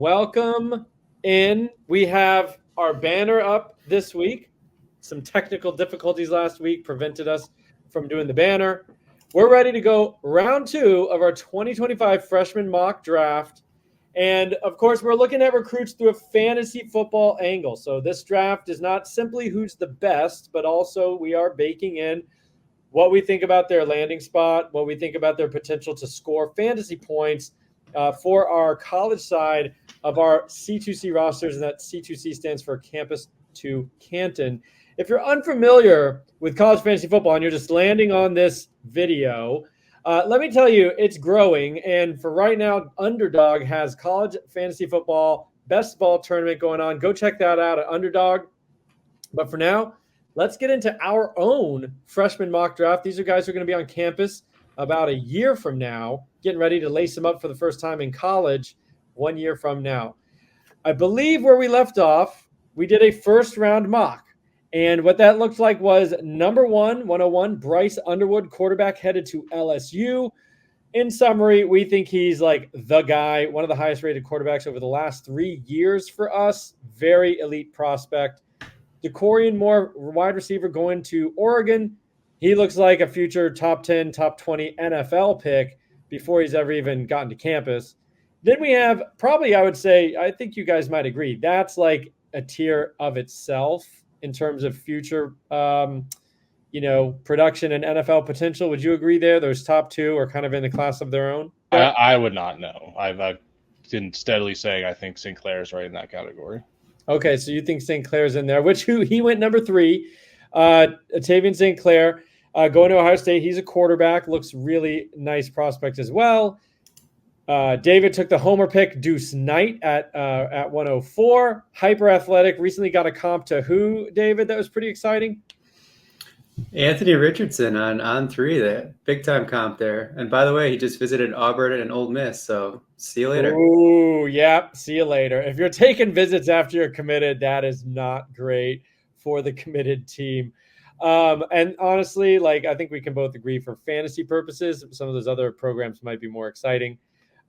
Welcome in. We have our banner up this week. Some technical difficulties last week prevented us from doing the banner. We're ready to go round 2 of our 2025 freshman mock draft. And of course, we're looking at recruits through a fantasy football angle. So this draft is not simply who's the best, but also we are baking in what we think about their landing spot, what we think about their potential to score fantasy points for our college side of our C2C rosters, and that C2C stands for Campus2Canton. If you're unfamiliar with college fantasy football and you're just landing on this video, let me tell you, it's growing. And for right now, Underdog has college fantasy football best ball tournament going on. Go check that out at Underdog. But for now, let's get into our own freshman mock draft. These are guys who are going to be on campus about a year from now, getting ready to lace them up for the first time in college 1 year from now. I believe where we left off, we did a first round mock. And what that looked like was number 101, Bryce Underwood, quarterback headed to LSU. In summary, we think he's like the guy, one of the highest rated quarterbacks over the last 3 years for us. Very elite prospect. DeCorian Moore, wide receiver going to Oregon. He looks like a future top 10, top 20 NFL pick before he's ever even gotten to campus. Then we have probably, I would say, I think you guys might agree, that's like a tier of itself in terms of future, production and NFL potential. Would you agree there? Those top two are kind of in the class of their own? I would not know. I've been steadily saying I think Sinclair is right in that category. Okay, so you think St. Clair's in there, he went number 3. Tavian St. Clair going to Ohio State. He's a quarterback, looks really nice prospect as well. David took the homer pick, Deuce Knight at 104. Hyper athletic, recently got a comp to who, David? That was pretty exciting. Anthony Richardson on 3, that big time comp there. And by the way, he just visited Auburn and Ole Miss, so see you later. Ooh, yeah, see you later. If you're taking visits after you're committed, that is not great for the committed team. And honestly, I think we can both agree for fantasy purposes, some of those other programs might be more exciting.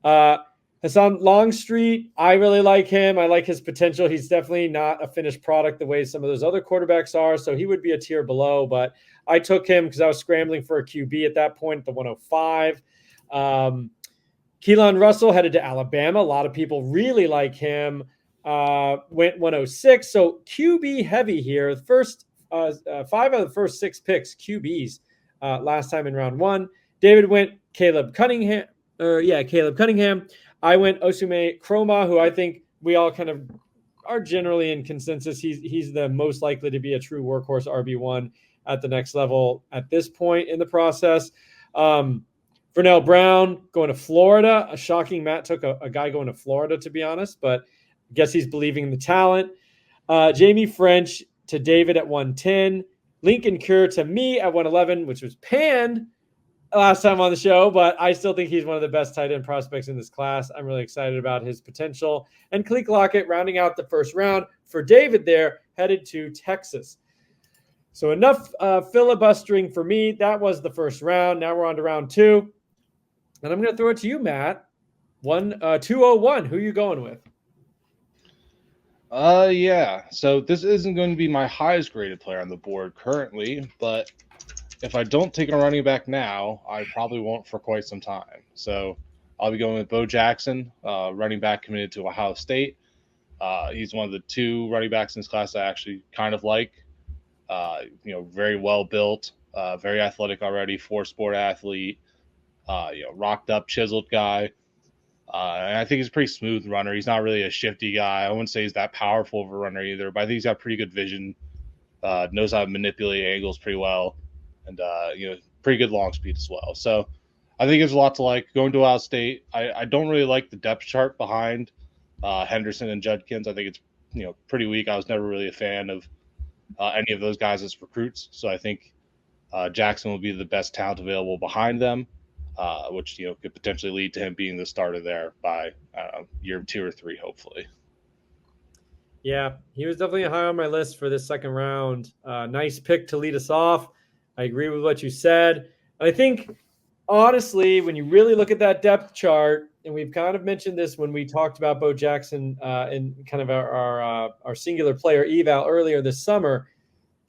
Hassan Longstreet, I really like him. I like his potential. He's definitely not a finished product the way some of those other quarterbacks are, so he would be a tier below, but I took him because I was scrambling for a QB at that point at the 105. Keelan Russell headed to Alabama. A lot of people really like him. Went 106, so QB heavy here. First 5 out of the first 6 picks, QBs last time in round 1. David went Caleb Cunningham. I went Osume Chroma, who I think we all kind of are generally in consensus. He's the most likely to be a true workhorse RB1 at the next level at this point in the process. Vernell Brown going to Florida. A shocking Matt took a guy going to Florida, to be honest, but I guess he's believing in the talent. Jamie French to David at 110. Lincoln Cure to me at 111, which was panned last time on the show, but I still think he's one of the best tight end prospects in this class. I'm really excited about his potential. And Cleek Lockett rounding out the first round for David there, headed to Texas. So enough filibustering for me. That was the first round. Now we're on to round 2. And I'm going to throw it to you, Matt. 201. Who are you going with? Yeah. So this isn't going to be my highest graded player on the board currently, but if I don't take a running back now, I probably won't for quite some time. So I'll be going with Bo Jackson, running back committed to Ohio State. He's one of the 2 running backs in this class I actually kind of like. Very well built, very athletic already, 4-sport athlete, rocked up, chiseled guy. And I think he's a pretty smooth runner. He's not really a shifty guy. I wouldn't say he's that powerful of a runner either, but I think he's got pretty good vision, knows how to manipulate angles pretty well, and pretty good long speed as well. So I think there's a lot to like. Going to Ohio State, I don't really like the depth chart behind Henderson and Judkins. I think it's pretty weak. I was never really a fan of any of those guys as recruits. So I think Jackson will be the best talent available behind them, which could potentially lead to him being the starter there by year 2 or 3, hopefully. Yeah, he was definitely high on my list for this second round. Nice pick to lead us off. I agree with what you said. And I think, honestly, when you really look at that depth chart, and we've kind of mentioned this when we talked about Bo Jackson in kind of our singular player eval earlier this summer.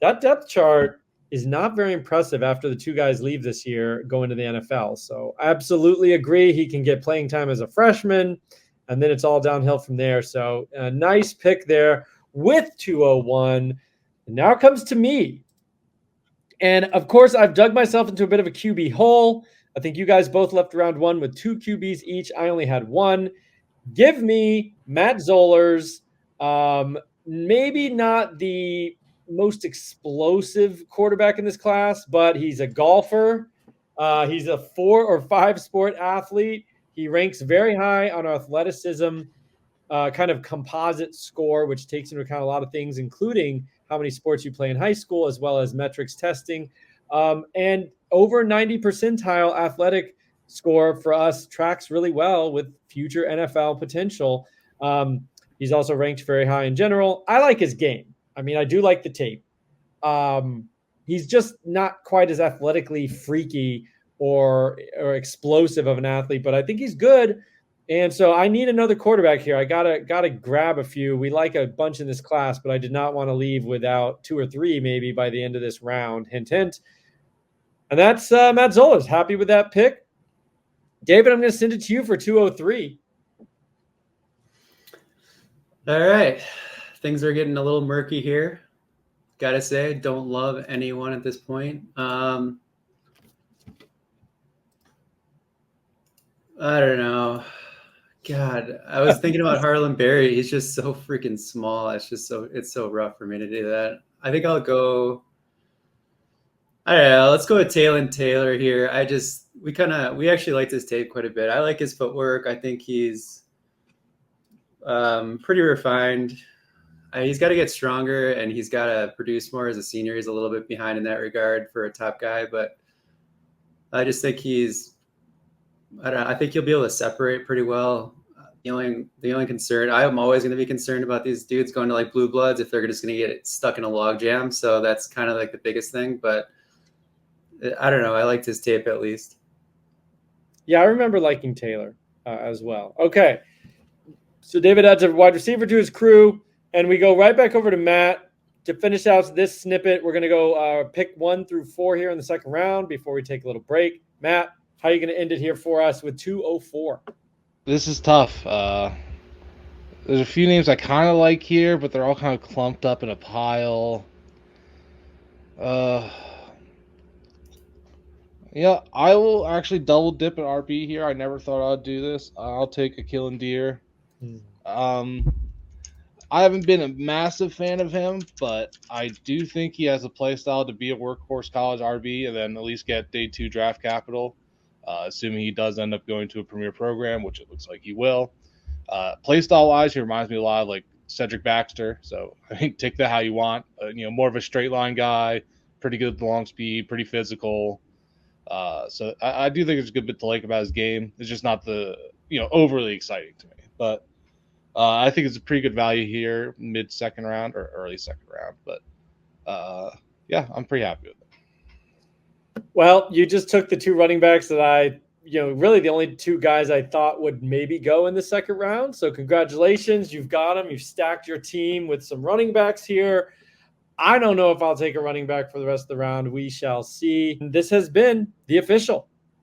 That depth chart is not very impressive after the two guys leave this year going to the NFL. So I absolutely agree. He can get playing time as a freshman, and then it's all downhill from there. So a nice pick there with 201. And now it comes to me. And of course, I've dug myself into a bit of a QB hole. I think you guys both left round one with 2 QBs each. I only had 1. Give me Matt Zollers. Maybe not the most explosive quarterback in this class, but he's a golfer. He's a 4 or 5 sport athlete. He ranks very high on athleticism, kind of composite score, which takes into account a lot of things, including how many sports you play in high school, as well as metrics testing. And over 90 percentile athletic score for us tracks really well with future NFL potential. He's also ranked very high in general. I like his game. I mean, I do like the tape. He's just not quite as athletically freaky or explosive of an athlete, but I think he's good. And so I need another quarterback here. I gotta grab a few. We like a bunch in this class, but I did not want to leave without 2 or 3 maybe by the end of this round. Hint, hint. And that's Matt Zollers. Happy with that pick. David, I'm going to send it to you for 203. All right. Things are getting a little murky here. Gotta say, don't love anyone at this point. I don't know. God, I was thinking about Harlan Berry. He's just so freaking small. It's so rough for me to do that. I think I'll go. I don't know. Let's go with Taylor Taylor here. We actually like his tape quite a bit. I like his footwork. I think he's pretty refined. He's got to get stronger, and he's got to produce more as a senior. He's a little bit behind in that regard for a top guy, but I just think I think he'll be able to separate pretty well. The only concern, I'm always going to be concerned about these dudes going to like blue bloods if they're just going to get stuck in a log jam. So that's kind of like the biggest thing, but I don't know. I liked his tape at least. Yeah, I remember liking Taylor as well. Okay. So David adds a wide receiver to his crew, and we go right back over to Matt to finish out this snippet. We're going to go pick 1 through 4 here in the second round before we take a little break. Matt, how are you going to end it here for us with 204? This is tough. There's a few names I kind of like here, but they're all kind of clumped up in a pile. Yeah, I will actually double dip at RB here. I never thought I'd do this. I'll take Achilles Deer. I haven't been a massive fan of him, but I do think he has a play style to be a workhorse college RB and then at least get day 2 draft capital, assuming he does end up going to a premier program, which it looks like he will. Play style wise, he reminds me a lot of like Cedric Baxter. So I think take that how you want. More of a straight line guy, pretty good with long speed, pretty physical. So I do think there's a good bit to like about his game. It's just not the overly exciting to me, but I think it's a pretty good value here, mid second round or early second round. But yeah, I'm pretty happy with it. Well, you just took the 2 running backs that really the only 2 guys I thought would maybe go in the second round. So congratulations, you've got them. You've stacked your team with some running backs here. I don't know if I'll take a running back for the rest of the round. We shall see. This has been the official